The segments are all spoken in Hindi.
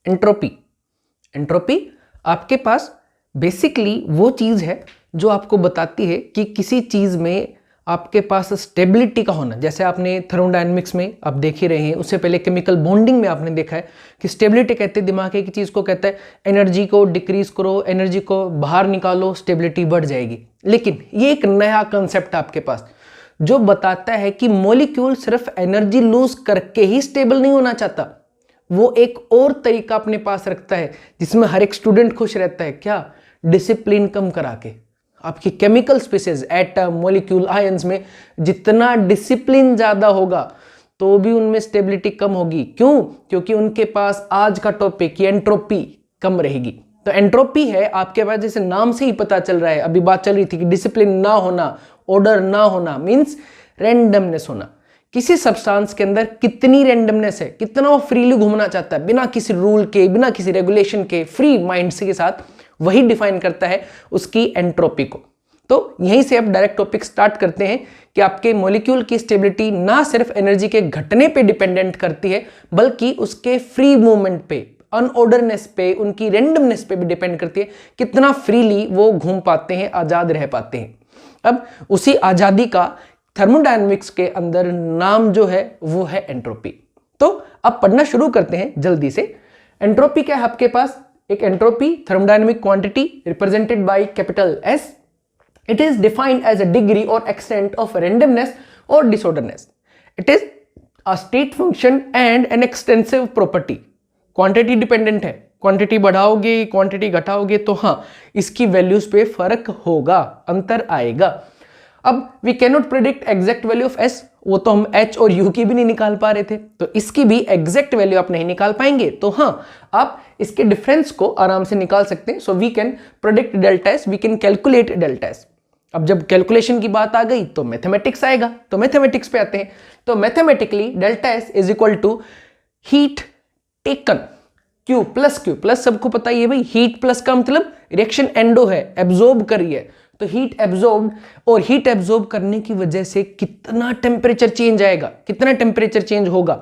एंट्रोपी। एंट्रोपी आपके पास बेसिकली वो चीज़ है जो आपको बताती है कि किसी चीज़ में आपके पास स्टेबिलिटी का होना। जैसे आपने थर्मोडायनेमिक्स में आप देख ही रहे हैं, उससे पहले केमिकल बॉन्डिंग में आपने देखा है कि स्टेबिलिटी कहते हैं दिमाग एक चीज़ को कहता है एनर्जी को डिक्रीज करो, एनर्जी को बाहर निकालो, स्टेबिलिटी बढ़ जाएगी। लेकिन ये एक नया कंसेप्ट आपके पास जो बताता है कि मॉलिक्यूल सिर्फ एनर्जी लूज करके ही स्टेबल नहीं होना चाहता, वो एक और तरीका अपने पास रखता है जिसमें हर एक स्टूडेंट खुश रहता है। क्या? डिसिप्लिन कम करा के। आपकी chemical species, atom, molecule, ions में जितना डिसिप्लिन ज्यादा होगा तो भी उनमें स्टेबिलिटी कम होगी। क्यों? क्योंकि उनके पास आज का टॉपिक एंट्रोपी कम रहेगी। तो एंट्रोपी है आपके पास, जैसे नाम से ही पता चल रहा है, अभी बात चल रही थी कि डिसिप्लिन ना होना, ऑर्डर ना होना मींस रैंडमनेस होना। किसी सब्सटेंस के अंदर कितनी रैंडमनेस है, कितना वो फ्रीली घूमना चाहता है बिना किसी रूल के, बिना किसी रेगुलेशन के, फ्री माइंड के साथ, वही डिफाइन करता है उसकी एंट्रोपी को। तो यहीं से अब डायरेक्ट टॉपिक स्टार्ट करते हैं कि आपके मॉलिक्यूल की स्टेबिलिटी ना सिर्फ एनर्जी के घटने पे डिपेंडेंट करती है बल्कि उसके फ्री मूवमेंट पे, अनऑर्डरनेस पे, उनकी रैंडमनेस पे भी डिपेंड करती है, कितना फ्रीली वो घूम पाते हैं, आजाद रह पाते हैं। अब उसी आजादी का थर्मोडायनेमिक्स के अंदर नाम जो है वो है एंट्रोपी। तो अब पढ़ना शुरू करते हैं जल्दी से। एंट्रोपी क्या है आपके पास? एक entropy thermodynamic quantity represented by capital S. It is defined as a degree और एक्सटेंट ऑफ रैंडमनेस और disorderness. It is a state function and an extensive property. Quantity dependent है, क्वांटिटी बढ़ाओगे, क्वांटिटी घटाओगे तो हाँ इसकी वैल्यूज पे फर्क होगा, अंतर आएगा। अब we cannot predict exact value of S, वो तो हम एच और यू की भी नहीं निकाल पा रहे थे, तो इसकी भी एग्जैक्ट वैल्यू आप नहीं निकाल पाएंगे। तो हाँ आप इसके डिफरेंस को आराम से निकाल सकते हैं। So we can predict delta S, we can calculate delta S. अब जब कैलकुलेशन की बात आ गई तो मैथमेटिक्स आएगा, तो मैथमेटिक्स पे आते हैं। तो mathematically delta S is equal to heat taken, Q plus सबको पता ही है भाई, हीट प्लस का मतलब रिएक्शन एंडो है, एब्जॉर्ब करी है, तो हीट एब्जॉर्ब, और हीट एब्जॉर्ब करने की वजह से कितना टेम्परेचर चेंज आएगा, कितना टेम्परेचर चेंज होगा,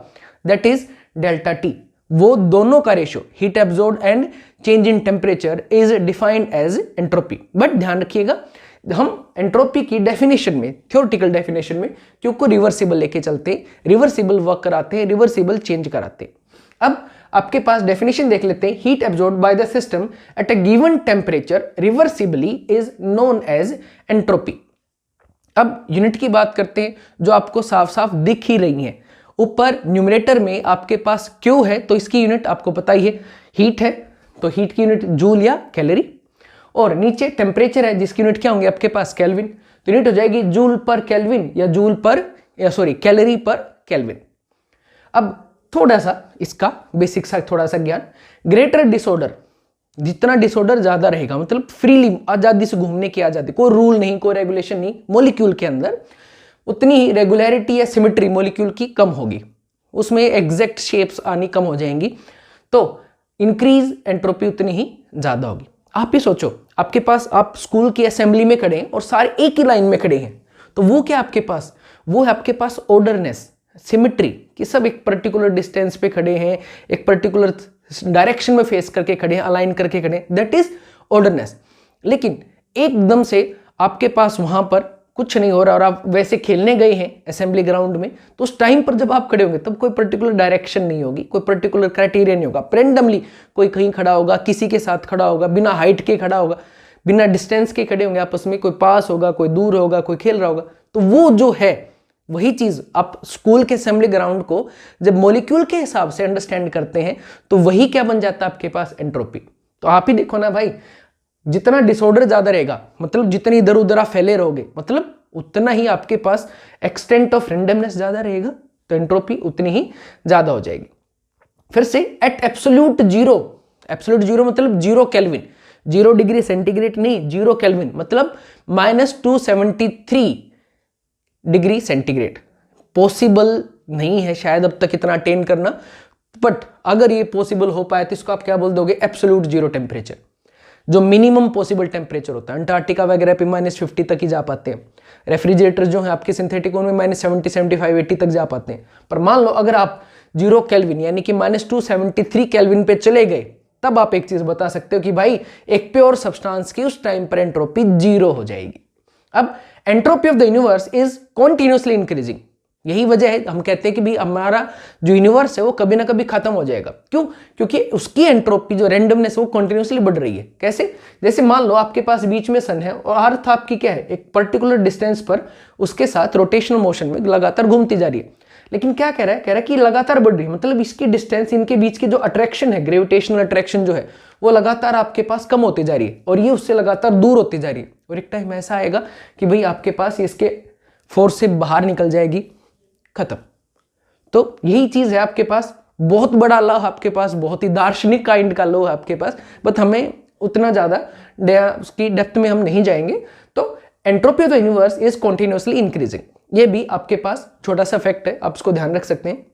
दैट इज डेल्टा टी। वो दोनों का ratio, heat absorb and change in temperature, is defined as entropy. But ध्यान रखिएगा हम एंट्रोपी की डेफिनेशन में, थ्योरेटिकल डेफिनेशन में क्यू को रिवर्सिबल लेके चलते हैं, रिवर्सिबल वर्क कराते हैं, रिवर्सिबल चेंज कराते हैं। अब आपके पास डेफिनेशन देख लेते हैं। Heat absorbed by the system at a given temperature reversibly is known as entropy. अब यूनिट की बात करते हैं जो आपको साफ साफ दिख ही रही है। ऊपर न्यूमरेटर में आपके पास क्यू है तो इसकी यूनिट आपको पता ही है, हीट है तो हीट की यूनिट जूल या कैलोरी, और नीचे टेम्परेचर है जिसकी यूनिट क्या होंगे आपके पास, केल्विन। तो यूनिट हो जाएगी जूल पर केल्विन या कैलोरी पर केल्विन। अब थोड़ा सा इसका बेसिक सा थोड़ा सा ज्ञान, ग्रेटर डिसऑर्डर, जितना डिसऑर्डर ज्यादा रहेगा, मतलब फ्रीली आजादी से घूमने की आजादी, कोई रूल नहीं, कोई रेगुलेशन नहीं मॉलिक्यूल के अंदर, उतनी ही रेगुलरिटी या सिमेट्री मॉलिक्यूल की कम होगी, उसमें एग्जैक्ट शेप्स आनी कम हो जाएंगी, तो इंक्रीज एंट्रोपी उतनी ही ज्यादा होगी। आप ही सोचो, आपके पास, आप स्कूल की असेंबली में खड़े हैं और सारे एक ही लाइन में खड़े हैं, तो वो क्या आपके पास, वो है आपके पास ऑर्डरनेस, सिमेट्री, कि सब एक पर्टिकुलर डिस्टेंस पे खड़े हैं, एक पर्टिकुलर डायरेक्शन में फेस करके खड़े हैं, अलाइन करके खड़े हैं, दैट इज ऑर्डरनेस। लेकिन एकदम से आपके पास वहां पर कुछ नहीं हो रहा और आप वैसे खेलने गए हैं असेंबली ग्राउंड में, तो उस टाइम पर जब आप खड़े होंगे तब कोई पर्टिकुलर डायरेक्शन नहीं होगी, कोई पर्टिकुलर क्राइटेरिया नहीं होगा, रेंडमली कोई कहीं खड़ा होगा, किसी के साथ खड़ा होगा, बिना हाइट के खड़ा होगा, बिना डिस्टेंस के खड़े होंगे आपस में, कोई पास होगा, कोई दूर होगा, कोई खेल रहा होगा। तो वो जो है वही चीज आप स्कूल के असेंबली ग्राउंड को जब मॉलिक्यूल के हिसाब से अंडरस्टैंड करते हैं तो वही क्या बन जाता है आपके पास, एंट्रोपी। तो आप ही देखो ना भाई, जितना डिसऑर्डर ज्यादा रहेगा, मतलब जितनी इधर उधर आप फैले रहोगे, मतलब उतना ही आपके पास एक्सटेंट ऑफ रेंडमनेस ज्यादा रहेगा, तो एंट्रोपी उतनी ही ज्यादा हो जाएगी। फिर से at absolute zero, absolute zero मतलब 0 केल्विन, 0 डिग्री सेंटीग्रेड नहीं, 0 केल्विन मतलब -273 डिग्री सेंटीग्रेड। पॉसिबल नहीं है शायद अब तक इतना अटेन करना, बट अगर ये पॉसिबल हो पाए तो इसको आप क्या बोल दोगे, एब्सोल्यूट जीरो टेम्परेचर, जो मिनिमम पॉसिबल टेम्परेचर होता है। अंटार्कटिका वगैरह पे -50 तक ही जा पाते हैं, रेफ्रिजरेटर जो है आपके सिंथेटिक उनमें -70, 75, 80 तक जा पाते हैं। पर मान लो अगर आप 0 केल्विन यानी कि -273 केल्विन पे चले गए, तब आप एक चीज बता सकते हो कि भाई एक प्योर सब्सटेंस की उस टाइम पर एंट्रोपी 0 हो जाएगी। अब entropy of the universe is continuously increasing. यही वजह है हम कहते हैं कि भाई हमारा जो यूनिवर्स है वो कभी ना कभी खत्म हो जाएगा। क्यों? क्योंकि उसकी एंट्रोपी जो रैंडमनेस वो कंटिन्यूसली बढ़ रही है। कैसे? जैसे मान लो आपके पास बीच में सन है और अर्थ आपकी क्या है, एक पर्टिकुलर डिस्टेंस पर उसके साथ रोटेशनल मोशन में लगातार घूमती जा रही है, लेकिन क्या कह रहा है, कह रहा है कि लगातार बढ़ रही है, मतलब इसकी डिस्टेंस, इनके बीच की जो अट्रैक्शन है, ग्रेविटेशनल अट्रैक्शन जो है वो लगातार आपके पास कम होती जा रही है और ये उससे लगातार दूर होती जा रही है। और एक टाइम ऐसा आएगा कि भाई आपके पास इसके फोर्स से बाहर निकल जाएगी, खत्म। तो यही चीज है आपके पास, बहुत बड़ा लॉ आपके पास, बहुत ही दार्शनिक काइंड का लॉ है आपके पास, बट हमें उतना ज्यादा उसकी डेप्थ में हम नहीं जाएंगे। तो entropy of the universe is continuously increasing, ये भी आपके पास छोटा सा फैक्ट है, आप इसको ध्यान रख सकते हैं।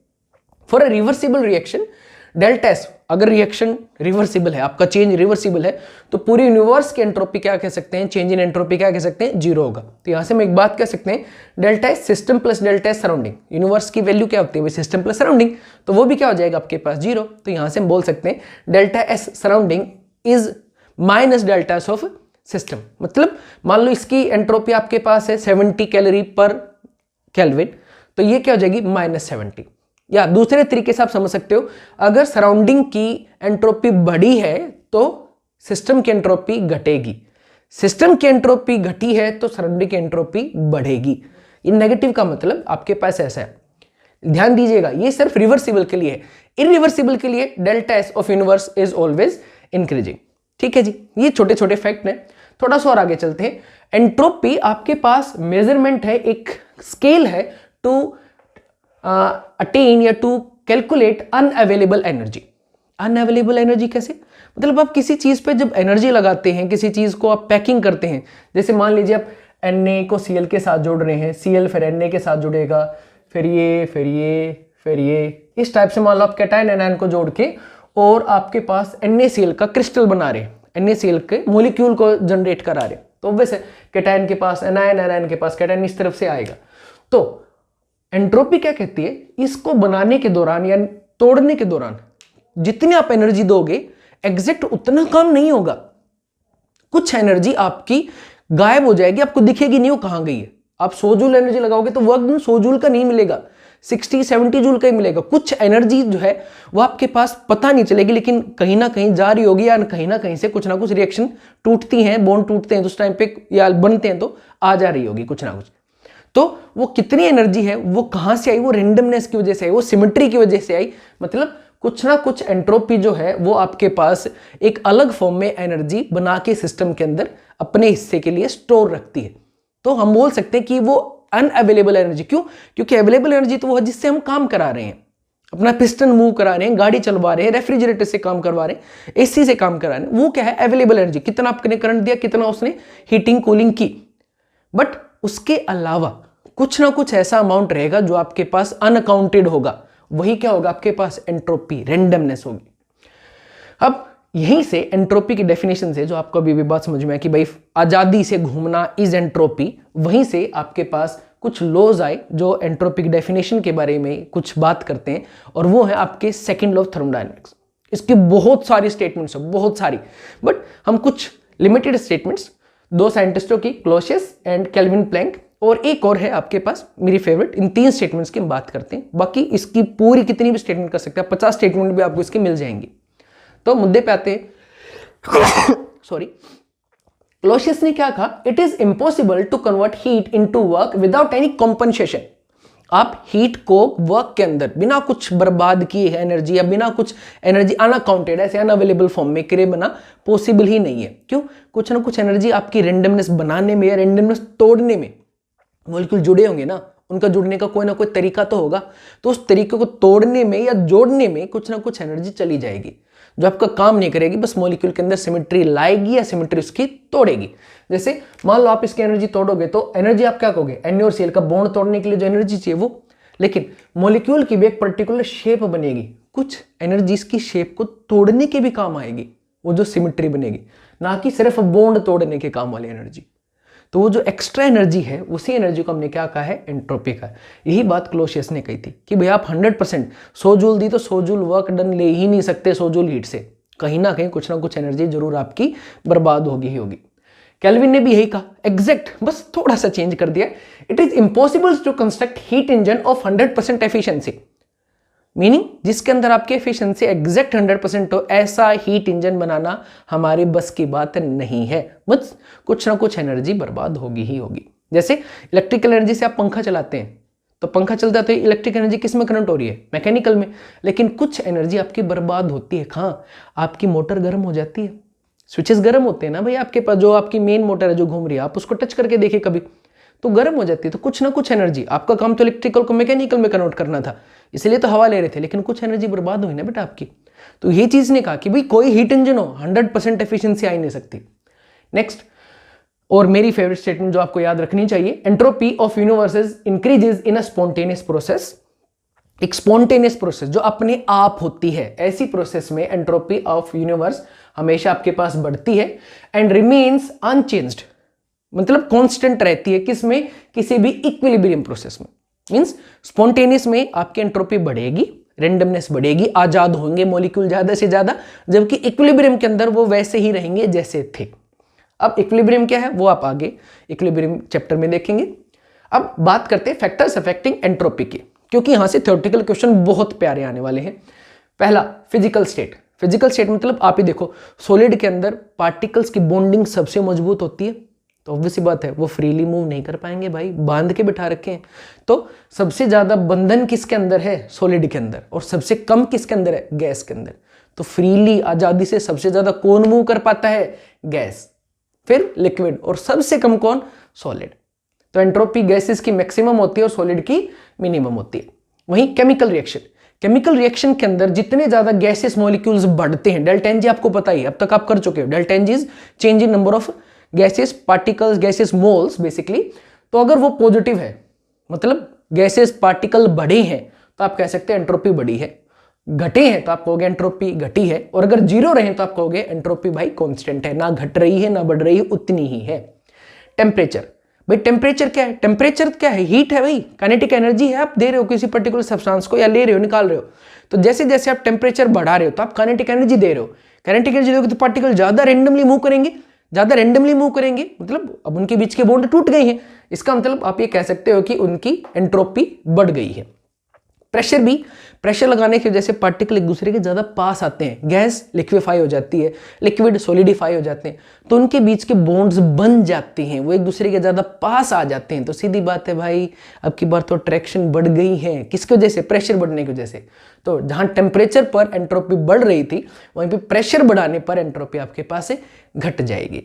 For a reversible reaction delta S, अगर रिएक्शन रिवर्सिबल है, आपका चेंज रिवर्सिबल है, तो पूरी यूनिवर्स की एंट्रोपी क्या कह सकते हैं, चेंज इन एंट्रोपी क्या कह सकते हैं, 0 होगा। तो यहां से हम एक बात कह सकते हैं, delta S system plus delta S surrounding, universe की वैल्यू क्या होती है, सिस्टम प्लस सराउंडिंग, तो वो भी क्या हो जाएगा आपके पास 0। तो यहां से हम बोल सकते हैं delta S surrounding is minus delta S of system. मतलब मान लो इसकी एंट्रोपी आपके पास है 70 कैलोरी पर केल्विन, तो ये क्या हो जाएगी -70। या दूसरे तरीके से आप समझ सकते हो, अगर सराउंडिंग की एंट्रोपी बढ़ी है तो सिस्टम की एंट्रोपी घटेगी, सिस्टम की एंट्रोपी घटी है तो सराउंडिंग की एंट्रोपी बढ़ेगी। ये नेगेटिव का मतलब आपके पास ऐसा है, ध्यान दीजिएगा, ये सिर्फ रिवर्सिबल के लिए है। इरिवर्सिबल के लिए delta S of universe is always increasing. ठीक है जी, ये छोटे छोटे फैक्ट हैं। थोड़ा सा और आगे चलते हैं। एंट्रोपी आपके पास मेजरमेंट है, एक स्केल है टू अटेन या to calculate unavailable energy. Unavailable energy कैसे? मतलब आप किसी चीज पे जब एनर्जी लगाते हैं, किसी चीज को आप पैकिंग करते हैं, जैसे मान लीजिए आप Na को Cl के साथ जोड़ रहे हैं, Cl फिर Na के साथ जुड़ेगा, फिर ये, इस टाइप से मान लो आप कैटायन एनायन को जोड़ के और आपके पास NaCl का क्रिस्टल बना रहे हैं, NaCl के मोलिक्यूल को जनरेट करा रहे हैं, तो वैसे कैटायन के पास एनायन, एनायन के पास कैटायन, इस तरफ से आएगा। तो एंट्रोपी क्या कहती है, इसको बनाने के दौरान या तोड़ने के दौरान जितनी आप एनर्जी दोगे एग्जैक्ट उतना काम नहीं होगा, कुछ एनर्जी आपकी गायब हो जाएगी, आपको दिखेगी नहीं वो कहां गई है। आप 100 जूल एनर्जी लगाओगे तो वर्क 100 जूल का नहीं मिलेगा, 60-70 जूल का ही मिलेगा। कुछ एनर्जी जो है वो आपके पास पता नहीं चलेगी, लेकिन कहीं ना कहीं जा रही होगी, या कहीं ना कहीं से कुछ ना कुछ रिएक्शन टूटती हैं, बॉन्ड टूटते हैं तो उस टाइम पे या बनते हैं तो आ जा रही होगी कुछ ना कुछ। तो वो कितनी एनर्जी है, वो कहां से आई, वो रेंडमनेस की वजह से आई, वो सिमेट्री की वजह से आई। मतलब कुछ ना कुछ एंट्रोपी जो है वो आपके पास एक अलग फॉर्म में एनर्जी बना के सिस्टम के अंदर अपने हिस्से के लिए स्टोर रखती है। तो हम बोल सकते हैं कि वो अनअवेलेबल एनर्जी। क्यों? क्योंकि अवेलेबल एनर्जी तो वो है जिससे हम काम करा रहे हैं, अपना पिस्टन मूव करा रहे हैं, गाड़ी चलवा रहे हैं, रेफ्रिजरेटर से काम करवा रहे हैं, एसी से काम करा रहे हैं, वो क्या है, अवेलेबल एनर्जी। कितना आपने करंट दिया, कितना उसने हीटिंग कूलिंग की। बट उसके अलावा कुछ ना कुछ ऐसा अमाउंट रहेगा जो आपके पास अनअकाउंटेड होगा, वही क्या होगा आपके पास, एंट्रोपी, रेंडमनेस होगी। अब यहीं से एंट्रोपी की डेफिनेशन से जो आपको अभी भी बात समझ में है कि भाई आजादी से घूमना इज एंट्रोपी, वहीं से आपके पास कुछ लॉज आए जो एंट्रोपी की डेफिनेशन के बारे में कुछ बात करते हैं, और वो है आपके सेकंड लॉ ऑफ थर्मोडायनेमिक्स। इसकी बहुत सारी स्टेटमेंट्स है, बहुत सारी, बट हम कुछ लिमिटेड स्टेटमेंट्स, दो साइंटिस्टों की, क्लॉसियस एंड केल्विन प्लैंक, और एक और है आपके पास मेरी फेवरेट, इन 3 स्टेटमेंट्स की हम बात करते हैं। बाकी इसकी पूरी कितनी भी स्टेटमेंट कर सकते हैं, 50 स्टेटमेंट भी आपको इसकी मिल जाएंगी। तो मुद्दे पे आते हैं। सॉरी, क्लॉसियस ने क्या कहा, it is impossible to convert heat into work without any compensation. आप हीट को वर्क के अंदर बिना कुछ बर्बाद किए एनर्जी या बिना कुछ एनर्जी अनअकाउंटेड, ऐसे अनअवेलेबल फॉर्म में करे बना पॉसिबल ही नहीं है। क्यों? कुछ ना कुछ एनर्जी आपकी रेंडमनेस बनाने में या रेंडमनेस तोड़ने में, मॉलिक्यूल जुड़े होंगे ना, उनका जुड़ने का कोई ना कोई तरीका तो होगा, तो उस तरीके को तोड़ने में या जोड़ने में कुछ ना कुछ एनर्जी चली जाएगी जो आपका काम नहीं करेगी, बस मॉलिक्यूल के अंदर सिमेट्री लाएगी या सिमेट्री उसकी तोड़ेगी। जैसे मान लो आप इसकी एनर्जी तोड़ोगे तो एनर्जी आप क्या कहोगे, Na और Cl का बॉन्ड तोड़ने के लिए जो एनर्जी चाहिए वो, लेकिन मॉलिक्यूल की भी एक पर्टिकुलर शेप बनेगी, कुछ एनर्जी इसकी शेप को तोड़ने के भी काम आएगी, वो जो सिमेट्री बनेगी, ना कि सिर्फ बॉन्ड तोड़ने के काम वाली एनर्जी। तो वो जो एक्स्ट्रा एनर्जी है उसी एनर्जी को हमने क्या कहा है, एंट्रोपी का। यही बात क्लोसियस ने कही थी कि भाई आप 100% 100 जूल दी तो 100 जूल वर्क डन ले ही नहीं सकते 100 जूल हीट से, कहीं ना कहीं कुछ ना कुछ एनर्जी जरूर आपकी बर्बाद होगी ही होगी। केल्विन ने भी यही कहा एग्जैक्ट, बस थोड़ा सा चेंज कर दिया। It is impossible to construct heat engine of 100% efficiency, meaning जिसके अंदर आपकी एफिशिएंसी एग्जैक्ट 100% हो, ऐसा हीट इंजन बनाना हमारी बस की बात नहीं है, बस कुछ ना कुछ एनर्जी बर्बाद होगी ही होगी। जैसे इलेक्ट्रिकल एनर्जी से आप पंखा चलाते हैं, तो पंखा चलता है तो इलेक्ट्रिक एनर्जी किस में करंट हो रही है, मैकेनिकल में, लेकिन कुछ एनर्जी आपकी बर्बाद होती है। कहाँ, आपकी मोटर गर्म हो जाती है, स्विचेस गर्म होते हैं ना भाई आपके पास, जो आपकी मेन मोटर है जो घूम रही है, आप उसको टच करके देखिए कभी, तो गर्म हो जाती है। तो कुछ ना कुछ एनर्जी, आपका काम तो इलेक्ट्रिकल को मैकेनिकल में कन्वर्ट करना था, इसलिए तो हवा ले रहे थे, लेकिन कुछ एनर्जी बर्बाद हुई ना बेटा आपकी। तो ये चीज ने कहा कि भाई कोई हीट इंजन हो 100% एफिशिएंसी आ ही नहीं सकती। नेक्स्ट, और मेरी फेवरेट स्टेटमेंट जो आपको याद रखनी चाहिए, entropy of universe increases in a spontaneous process. एक स्पॉन्टेनियस प्रोसेस जो अपने आप होती है, ऐसी प्रोसेस में एंट्रोपी ऑफ यूनिवर्स हमेशा आपके पास बढ़ती है एंड रिमेन्स अनचेंज्ड, मतलब कांस्टेंट रहती है, किसमें, किसी भी इक्विलिब्रियम प्रोसेस में। मींस स्पॉन्टेनियस में आपकी एंट्रोपी बढ़ेगी, रेंडमनेस बढ़ेगी, आजाद होंगे मॉलिक्यूल ज्यादा से ज्यादा, जबकि इक्विलिब्रियम के अंदर वो वैसे ही रहेंगे जैसे थे। अब इक्विलिब्रियम क्या है वो आप आगे इक्विलिब्रियम चैप्टर में देखेंगे। अब बात करते हैं फैक्टर्स अफेक्टिंग एंट्रोपी के, क्योंकि यहां से थ्योरेटिकल क्वेश्चन बहुत प्यारे आने वाले हैं। पहला, फिजिकल स्टेट। फिजिकल स्टेट मतलब आप ही देखो, सॉलिड के अंदर पार्टिकल्स की बॉन्डिंग सबसे मजबूत होती है, तो ऑब्वियस बात है वो फ्रीली मूव नहीं कर पाएंगे भाई, बांध के बिठा रखे हैं। तो सबसे ज्यादा बंधन किसके अंदर है, सॉलिड के अंदर, और सबसे कम किसके अंदर है, गैस के अंदर। तो फ्रीली आजादी से सबसे ज्यादा कौन मूव कर पाता है, गैस, फिर लिक्विड, और सबसे कम कौन, सॉलिड। तो एंट्रोपी गैसेस की मैक्सिमम होती है और सॉलिड की मिनिमम होती है। वहीं केमिकल रिएक्शन, केमिकल रिएक्शन के अंदर जितने ज्यादा गैसेस मॉलिक्यूल्स बढ़ते हैं, डेल्टा एन जी आपको पता ही, अब तक आप कर चुके हो, delta N G is change in number of gases particles, gases moles basically. तो अगर वो पॉजिटिव है, मतलब गैसेस पार्टिकल बढ़े हैं, तो आप कह सकते हैं एंट्रोपी बढ़ी है। घटे हैं तो आप कहोगे एंट्रोपी घटी है, और अगर जीरो रहे तो आप कहोगे एंट्रोपी भाई कांस्टेंट है, ना घट रही है ना बढ़ रही है, उतनी ही है। टेम्परेचर, भाई टेम्परेचर क्या है, टेम्परेचर क्या है, हीट है भाई, काइनेटिक एनर्जी है, आप दे रहे हो किसी पर्टिकुलर सब्सटेंस को, या ले रहे हो, निकाल रहे हो। तो जैसे जैसे आप टेम्परेचर बढ़ा रहे हो तो आप काइनेटिक एनर्जी दे रहे हो, काइनेटिक एनर्जी दोगे तो पार्टिकल ज्यादा रेंडमली मूव करेंगे, ज्यादा रेंडमली मूव करेंगे, मतलब अब उनके बीच के बॉन्ड टूट गए हैं, इसका मतलब आप ये कह सकते हो कि उनकी एंट्रोपी बढ़ गई है। प्रेशर भी, प्रेशर लगाने की वजह से पार्टिकल एक दूसरे के ज्यादा पास आते हैं, गैस लिक्विफाई हो जाती है, लिक्विड सॉलिडिफाई हो जाते हैं, तो उनके बीच के बॉन्ड्स बन जाते हैं, वो एक दूसरे के ज्यादा पास आ जाते हैं। तो सीधी बात है भाई, अब की बार तो अट्रैक्शन बढ़ गई है, किसकी वजह से, प्रेशर बढ़ने की वजह से। तो जहां टेम्परेचर पर एंट्रोपी बढ़ रही थी, वहीं पे प्रेशर बढ़ाने पर एंट्रोपी आपके पास से घट जाएगी।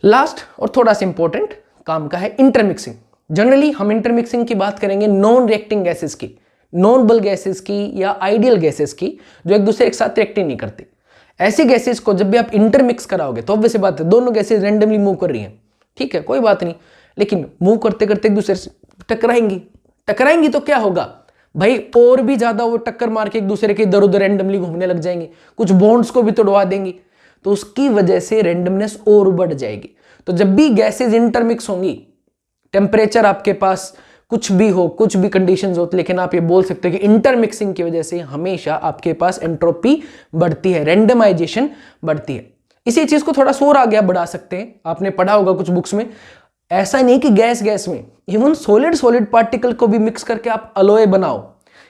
लास्ट और थोड़ा सा इंपॉर्टेंट काम का है इंटरमिक्सिंग। जनरली हम इंटरमिक्सिंग की बात करेंगे नॉन रिएक्टिंग गैसेस की, नॉन बल गैसेस की या आइडियल गैसेस की, जो एक दूसरे के साथ रिएक्ट नहीं करती। ऐसी गैसेस को जब भी आप इंटरमिक्स कराओगे तो ऑब्वियस बात है दोनों गैसेस रैंडमली मूव कर रही हैं, ठीक है, कोई बात नहीं, लेकिन मूव करते करते एक दूसरे से टकराएंगी, टकराएंगी तो क्या होगा भाई, और भी ज्यादा वो टक्कर मार के एक दूसरे के इधर उधर रैंडमली घूमने लग जाएंगे, कुछ बॉन्ड्स को भी तोड़वा देंगी, तो उसकी वजह से रैंडमनेस और बढ़ जाएगी। तो जब भी गैसेस इंटरमिक्स होंगी, टेम्परेचर आपके पास कुछ भी हो, कुछ भी कंडीशंस हो, लेकिन आप ये बोल सकते हो कि इंटरमिक्सिंग की वजह से हमेशा आपके पास एंट्रोपी बढ़ती है, रैंडमाइजेशन बढ़ती है। इसी चीज को थोड़ा और आगे बढ़ा सकते हैं, आपने पढ़ा होगा कुछ बुक्स में, ऐसा नहीं कि गैस गैस में, इवन सॉलिड सॉलिड पार्टिकल को भी मिक्स करके आप अलॉय बनाओ,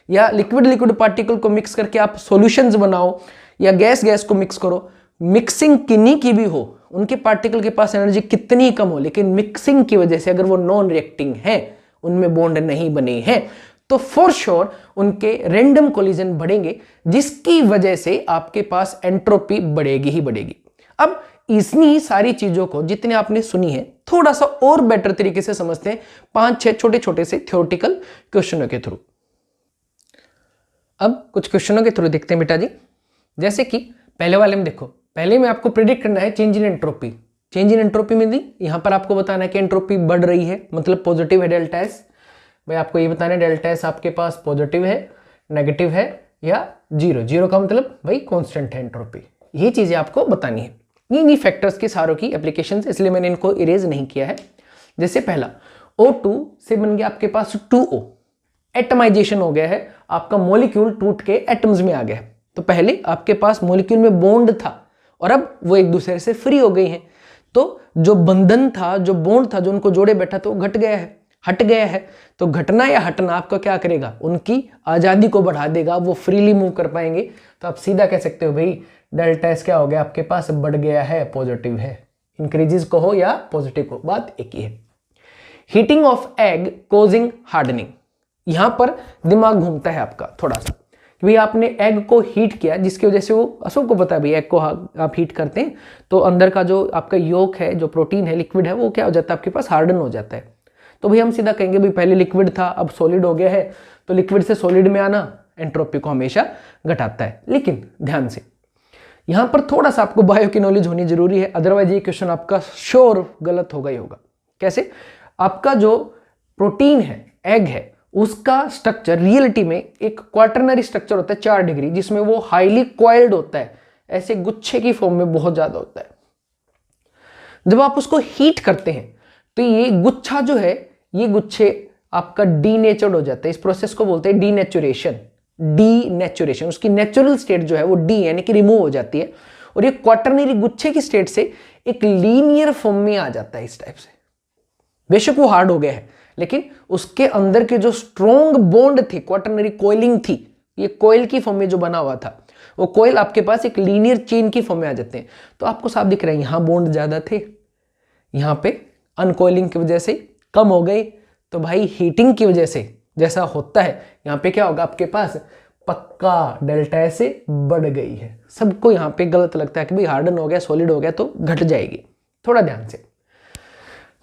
या लिक्विड लिक्विड पार्टिकल को मिक्स करके आप सॉल्यूशंस बनाओ, या गैस गैस को मिक्स करो, मिक्सिंग किन्हीं की भी हो, उनके पार्टिकल के पास एनर्जी कितनी ही कम हो, लेकिन मिक्सिंग की वजह से अगर वो नॉन रिएक्टिंग है, उनमें बॉन्ड नहीं बने हैं, तो फॉर श्योर उनके रैंडम कोलिजन बढ़ेंगे, जिसकी वजह से आपके पास एंट्रोपी बढ़ेगी ही बढ़ेगी। अब इतनी सारी चीजों को जितने आपने सुनी है, थोड़ा सा और बेटर तरीके से समझते हैं 5-6 छोटे छोटे से थ्योरेटिकल क्वेश्चनों के थ्रू। अब कुछ क्वेश्चनों के थ्रू देखते हैं बेटा जी। जैसे कि पहले वाले में देखो, पहले में आपको प्रिडिक्ट करना है change in entropy. Change in entropy में दी यहां पर आपको बताना है कि एंट्रोपी बढ़ रही है, मतलब पॉजिटिव है डेल्टा एस। भाई आपको ये बताना है डेल्टा एस आपके पास पॉजिटिव है, नेगेटिव है या जीरो। जीरो का मतलब भाई कांस्टेंट है एंट्रोपी, ये चीजें आपको बतानी है। इन्हीं फैक्टर्स के सारों की एप्लीकेशंस, इसलिए मैंने इनको इरेज नहीं किया है। जैसे पहला O2 से बन गया आपके पास 2O, एटमाइजेशन हो गया है, आपका मॉलिक्यूल टूट के एटम्स में आ गया है। तो पहले आपके पास मॉलिक्यूल में बॉन्ड था और अब वो एक दूसरे से फ्री हो गई हैं, तो जो बंधन था, जो बॉन्ड था, जो उनको जोड़े बैठा तो घट गया है, हट गया है। तो घटना या हटना आपका क्या करेगा, उनकी आज़ादी को बढ़ा देगा, वो फ्रीली मूव कर पाएंगे। तो आप सीधा कह सकते हो भाई डेल्टा एस क्या हो गया आपके पास, बढ़ गया है, पॉजिटिव है। इंक्रीजेस को हो या पॉजिटिव को, बात एक ही है। Heating of egg causing hardening, यहां पर दिमाग घूमता है आपका थोड़ा सा कि भाई आपने एग को हीट किया, जिसकी वजह से वो, सबको पता है भाई एग को आप हीट करते हैं तो अंदर का जो आपका योक है, जो प्रोटीन है, लिक्विड है, वो क्या हो जाता है आपके पास, हार्डन हो जाता है। तो भाई हम सीधा कहेंगे भाई पहले लिक्विड था अब सॉलिड हो गया है, तो लिक्विड से सॉलिड में आना एंट्रोपी को हमेशा घटाता है। लेकिन ध्यान से यहां पर थोड़ा सा आपको बायो की नॉलेज होनी जरूरी है, अदरवाइज ये क्वेश्चन आपका श्योर गलत होगा ही होगा। कैसे, आपका जो प्रोटीन है, एग है, उसका स्ट्रक्चर रियलिटी में एक क्वार्टरनरी स्ट्रक्चर होता है 4 डिग्री, जिसमें वो हाईली कॉइल्ड होता है, ऐसे गुच्छे की फॉर्म में बहुत ज्यादा होता है। जब आप उसको हीट करते हैं तो ये गुच्छा जो है, ये गुच्छे आपका डीनेचर्ड हो जाता है। इस प्रोसेस को बोलते हैं डीनेचुरेशन। डीनेचुरेशन, उसकी नेचुरल स्टेट जो है वो डी यानी कि रिमूव हो जाती है, और ये क्वार्टरनरी गुच्छे की स्टेट से एक लीनियर फॉर्म में आ जाता है इस टाइप से। बेशक वो हार्ड हो गया है, लेकिन उसके अंदर के जो स्ट्रॉन्ग बॉन्ड थी, क्वार्टरनरी कोइलिंग थी, ये कोयल की फॉर्म में जो बना हुआ था, वो कोयल आपके पास एक लीनियर चेन की फॉर्म में आ जाते हैं। तो आपको साफ दिख रहा है यहां बॉन्ड ज्यादा थे, यहां पे अनकोइलिंग की वजह से कम हो गए। तो भाई हीटिंग की वजह से जैसा होता है, यहां पे क्या होगा आपके पास, पक्का डेल्टा से बढ़ गई है। सबको यहां पे गलत लगता है कि भाई हार्डन हो गया, सॉलिड हो गया तो घट जाएगी। थोड़ा ध्यान से,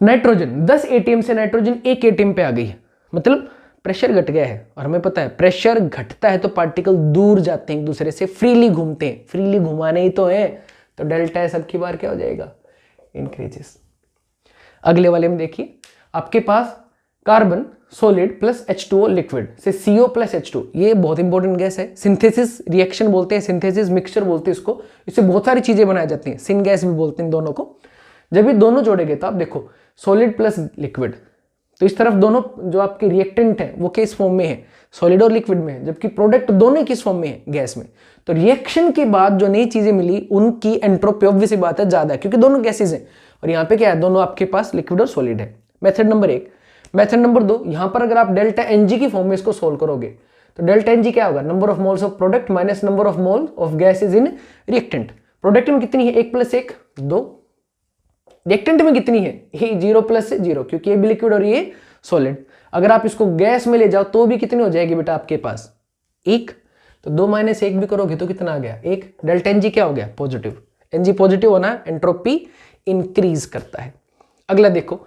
नाइट्रोजन 10 एटीएम से नाइट्रोजन 1 एटीएम पे आ गई है, मतलब प्रेशर घट गया है। और हमें पता है प्रेशर घटता है तो पार्टिकल दूर जाते हैं एक दूसरे से, फ्रीली घूमते हैं, फ्रीली घुमाने ही तो है। तो डेल्टा एस अब की बार क्या हो जाएगा, इंक्रीजेस। अगले वाले में देखिए, आपके पास carbon solid plus H2O liquid से CO प्लस H2, ये बहुत इंपॉर्टेंट गैस है। सिंथेसिस रिएक्शन बोलते हैं, सिंथेसिस मिक्सचर बोलते हैं इसको, इससे बहुत सारी चीजें बनाई जाती हैं, सिन गैस भी बोलते हैं दोनों को। जब ये दोनों जोड़ेंगे तो आप देखो सॉलिड प्लस लिक्विड, तो इस तरफ दोनों जो आपके रिएक्टेंट है वो किस फॉर्म में है, सॉलिड और लिक्विड में है, जबकि प्रोडक्ट दोनों किस फॉर्म में है, गैस में। तो रिएक्शन के बाद जो नई चीजें मिली उनकी एंट्रोपी ऑब्वियस सी बात है ज्यादा है, क्योंकि दोनों गैसेज हैं, और यहाँ पे क्या है, दोनों आपके पास लिक्विड और सॉलिड है। Method number 1। मेथड नंबर 2, यहां पर अगर आप डेल्टा Ng की फॉर्म में इसको सोल्व करोगे तो डेल्टा Ng क्या होगा, number of moles of product minus number of mole of gases in reactant. Product में कितनी है, 1 + 1 2, रिएक्टेंट में कितनी है, ये 0 + 0, क्योंकि ये भी लिक्विड और ये सॉलिड। अगर आप इसको गैस में ले जाओ तो भी कितनी हो जाएगी बेटा आपके पास, 1। तो 2 - 1 भी करोगे तो कितना आ गया, 1। डेल्टा Ng क्या हो गया, पॉजिटिव। Ng पॉजिटिव होना एंट्रोपी इंक्रीज करता है। अगला देखो,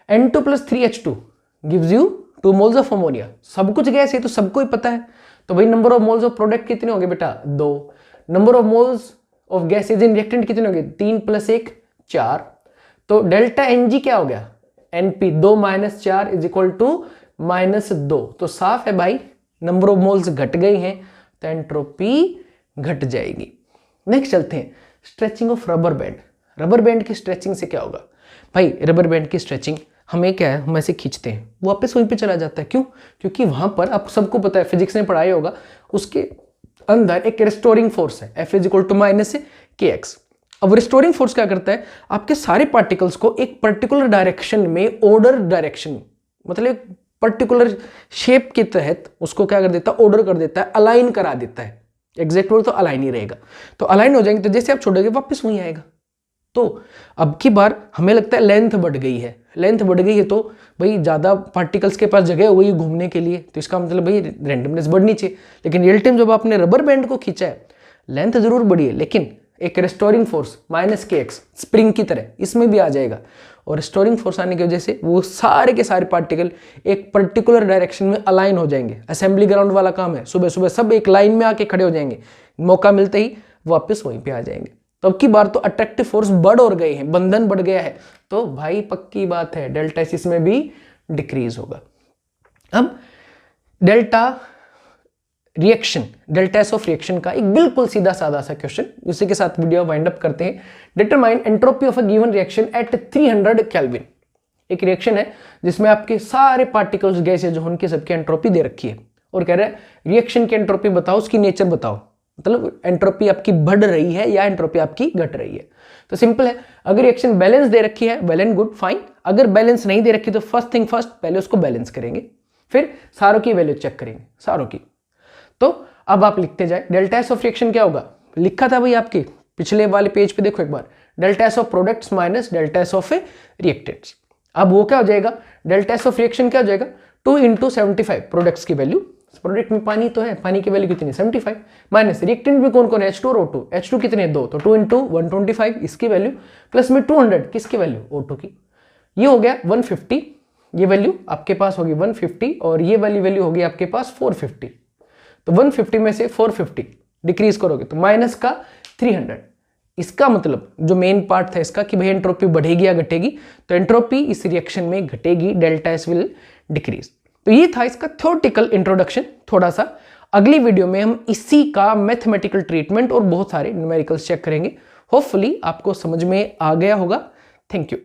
N2 + 3H2 gives you 2 moles of ammonia. सब कुछ गैस है तो सबको ही पता है, तो भाई number of moles of product कितने होंगे बेटा, 2। Number of moles of gases in reactant कितने होंगे, 3 + 1 4। तो डेल्टा Ng क्या हो गया, Np, 2 - 4 = -2। तो साफ है भाई नंबर ऑफ मोल्स घट गई हैं तो एंट्रोपी घट जाएगी। नेक्स्ट चलते हैं, stretching of rubber band. Rubber band की स्ट्रेचिंग से क्या होगा भाई, रबर बैंड की स्ट्रेचिंग हमें क्या है, हम ऐसे खींचते हैं, वो वापस वहीं पे चला जाता है। क्यों, क्योंकि वहां पर आप सबको पता है, फिजिक्स में पढ़ाया होगा, उसके अंदर एक रिस्टोरिंग फोर्स है, F = -kx। अब रिस्टोरिंग फोर्स क्या करता है, आपके सारे पार्टिकल्स को एक पर्टिकुलर डायरेक्शन में, ऑर्डर डायरेक्शन, मतलब एक पर्टिकुलर शेप के तहत उसको क्या कर देता है, ऑर्डर कर देता है, अलाइन करा देता है। एग्जैक्ट वर्ड तो अलाइन ही रहेगा। तो अलाइन हो जाएंगे तो जैसे आप छोड़ोगे वापस वहीं आएगा। तो अब की बार हमें लगता है लेंथ बढ़ गई है, लेंथ बढ़ गई है तो भाई ज़्यादा पार्टिकल्स के पास जगह हो गई घूमने के लिए, तो इसका मतलब भाई रैंडमनेस बढ़नी चाहिए। लेकिन रियल टाइम जब आपने रबर बैंड को खींचा है, लेंथ जरूर बढ़ी है, लेकिन एक रिस्टोरिंग फोर्स -kx स्प्रिंग की तरह इसमें भी आ जाएगा, और रिस्टोरिंग फोर्स आने की वजह से वो सारे के सारे पार्टिकल एक पर्टिकुलर डायरेक्शन में अलाइन हो जाएंगे। असेंबली ग्राउंड वाला काम है, सुबह सुबह सब एक लाइन में आके खड़े हो जाएंगे, मौका मिलते ही वापस वहीं पे आ जाएंगे। तो अब की बार तो अट्रैक्टिव फोर्स बढ़ और गए हैं, बंधन बढ़ गया है, तो भाई पक्की बात है डेल्टा एस में भी डिक्रीज होगा। अब delta reaction, delta S of reaction का एक बिल्कुल सीधा साधा सा क्वेश्चन, उसी के साथ वीडियो वाइंड अप करते हैं। Determine entropy of a given reaction at 300 kelvin. एक रिएक्शन है जिसमें आपके सारे पार्टिकल्स गैसेज जो उनकी सबकी एंट्रोपी दे रखी है और कह रहे हैं रिएक्शन की एंट्रोपी बताओ, उसकी नेचर बताओ, मतलब एंट्रोपी आपकी बढ़ रही है या एंट्रोपी आपकी घट रही है। तो सिंपल है, अगर रिएक्शन बैलेंस दे रखी है वेल एंड गुड फाइन, अगर बैलेंस नहीं दे रखी तो फर्स्ट थिंग फर्स्ट पहले उसको बैलेंस करेंगे, फिर सारों की वैल्यू चेक करेंगे सारों की। तो अब आप लिखते जाए डेल्टा एस ऑफ रिएक्शन क्या होगा, लिखा था भाई आपके पिछले वाले पेज पे देखो एक बार, delta S of products minus delta S of reactants. अब वो क्या हो जाएगा, डेल्टा एस ऑफ रिएक्शन क्या हो जाएगा 2 × 75 प्रोडक्ट्स की वैल्यू, प्रोडक्ट में पानी तो है, पानी की वैल्यू कितनी 75 माइनस रिएक्टेंट में कौन कौन है H2 और O2, H2 कितने 2 तो 2 × 125 इसकी वैल्यू प्लस में 200 किसकी वैल्यू O2 की, ये हो गया 150, ये वैल्यू आपके पास होगी 150 और ये वाली वैल्यू होगी आपके पास 450। तो 150 में से 450 डिक्रीज करोगे तो माइनस का 300। इसका मतलब जो मेन पार्ट था इसका कि भाई एंट्रोपी बढ़ेगी या घटेगी, तो एंट्रोपी इस रिएक्शन में घटेगी, डेल्टा एस विल डिक्रीज। तो ये था इसका थ्योरेटिकल इंट्रोडक्शन थोड़ा सा। अगली वीडियो में हम इसी का मैथमेटिकल ट्रीटमेंट और बहुत सारे न्यूमेरिकल्स चेक करेंगे। होपफुली आपको समझ में आ गया होगा। Thank you.